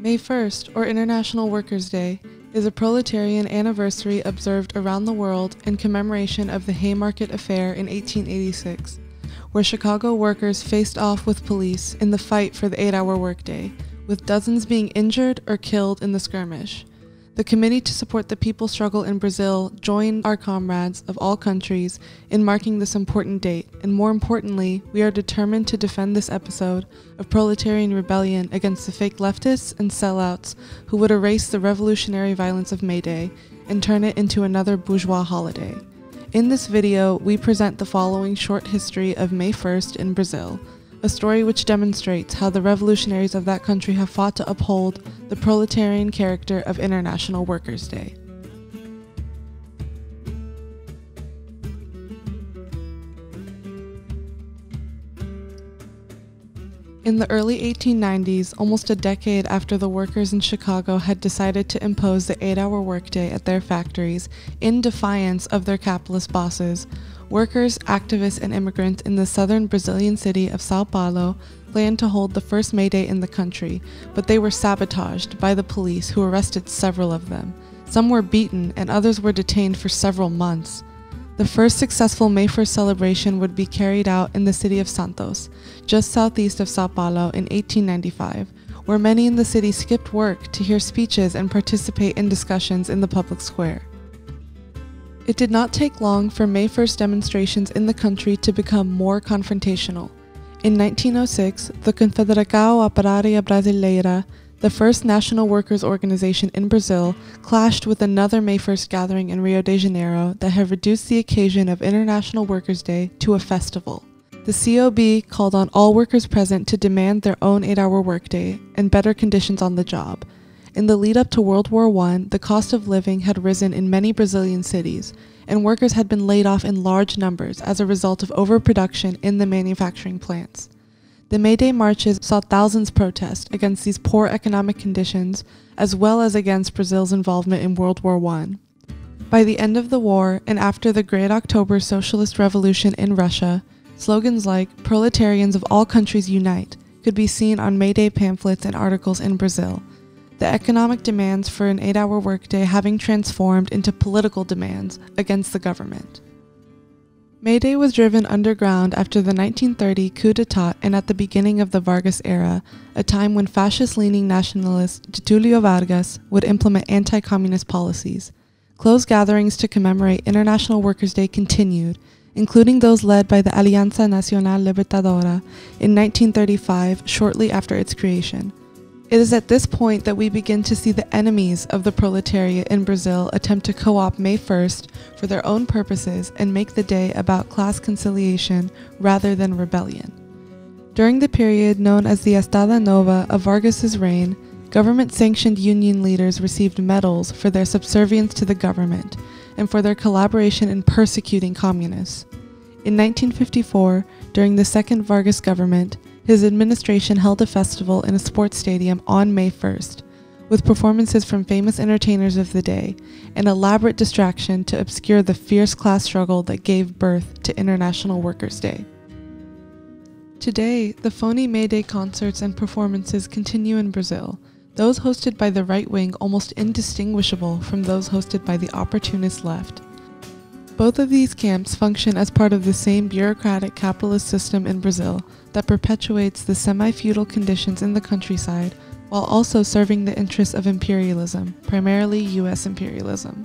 May 1st, or International Workers' Day, is a proletarian anniversary observed around the world in commemoration of the Haymarket Affair in 1886, where Chicago workers faced off with police in the fight for the 8-hour workday, with dozens being injured or killed in the skirmish. The Committee to Support the People's Struggle in Brazil joined our comrades of all countries in marking this important date, and more importantly, we are determined to defend this episode of proletarian rebellion against the fake leftists and sellouts who would erase the revolutionary violence of May Day and turn it into another bourgeois holiday. In this video, we present the following short history of May 1st in Brazil, a story which demonstrates how the revolutionaries of that country have fought to uphold the proletarian character of International Workers' Day. In the early 1890s, almost a decade after the workers in Chicago had decided to impose the 8-hour workday at their factories in defiance of their capitalist bosses, workers, activists, and immigrants in the southern Brazilian city of São Paulo planned to hold the first May Day in the country, but they were sabotaged by the police, who arrested several of them. Some were beaten and others were detained for several months. The first successful May 1st celebration would be carried out in the city of Santos, just southeast of São Paulo in 1895, where many in the city skipped work to hear speeches and participate in discussions in the public square. It did not take long for May 1st demonstrations in the country to become more confrontational. In 1906, the Confederação Operária Brasileira, the first national workers' organization in Brazil, clashed with another May 1st gathering in Rio de Janeiro that had reduced the occasion of International Workers' Day to a festival. The COB called on all workers present to demand their own 8-hour workday and better conditions on the job. In the lead-up to World War I, the cost of living had risen in many Brazilian cities, and workers had been laid off in large numbers as a result of overproduction in the manufacturing plants. The May Day marches saw thousands protest against these poor economic conditions, as well as against Brazil's involvement in World War I. By the end of the war, and after the Great October Socialist Revolution in Russia, slogans like "Proletarians of all countries unite" could be seen on May Day pamphlets and articles in Brazil, the economic demands for an 8-hour workday having transformed into political demands against the government. May Day was driven underground after the 1930 coup d'etat and at the beginning of the Vargas era, a time when fascist-leaning nationalist Getúlio Vargas would implement anti-communist policies. Closed gatherings to commemorate International Workers' Day continued, including those led by the Aliança Nacional Libertadora in 1935, shortly after its creation. It is at this point that we begin to see the enemies of the proletariat in Brazil attempt to co-opt May 1st for their own purposes and make the day about class conciliation rather than rebellion. During the period known as the Estada Nova of Vargas's reign, government-sanctioned union leaders received medals for their subservience to the government and for their collaboration in persecuting communists. In 1954, during the second Vargas government, his administration held a festival in a sports stadium on May 1st, with performances from famous entertainers of the day, an elaborate distraction to obscure the fierce class struggle that gave birth to International Workers' Day. Today, the phony May Day concerts and performances continue in Brazil, those hosted by the right wing almost indistinguishable from those hosted by the opportunist left. Both of these camps function as part of the same bureaucratic capitalist system in Brazil that perpetuates the semi-feudal conditions in the countryside while also serving the interests of imperialism, primarily US imperialism.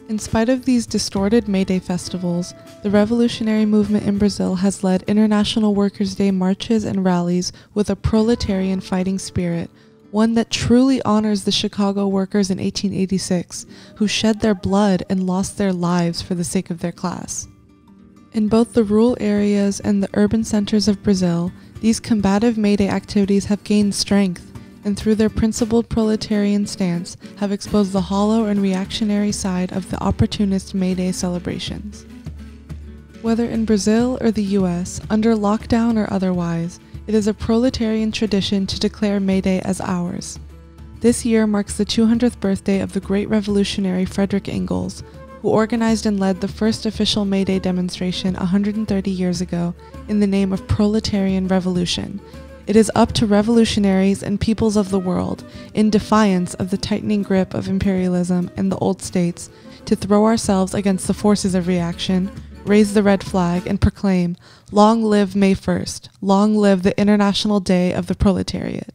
In spite of these distorted May Day festivals, the revolutionary movement in Brazil has led International Workers' Day marches and rallies with a proletarian fighting spirit, one that truly honors the Chicago workers in 1886, who shed their blood and lost their lives for the sake of their class. In both the rural areas and the urban centers of Brazil, these combative May Day activities have gained strength, and through their principled proletarian stance, have exposed the hollow and reactionary side of the opportunist May Day celebrations. Whether in Brazil or the US, under lockdown or otherwise, it is a proletarian tradition to declare May Day as ours. This year marks the 200th birthday of the great revolutionary Frederick Engels, who organized and led the first official May Day demonstration 130 years ago in the name of proletarian revolution, It is up to revolutionaries and peoples of the world, in defiance of the tightening grip of imperialism and the old states, to throw ourselves against the forces of reaction, raise the red flag, and proclaim, "Long live May 1st! Long live the International Day of the Proletariat!"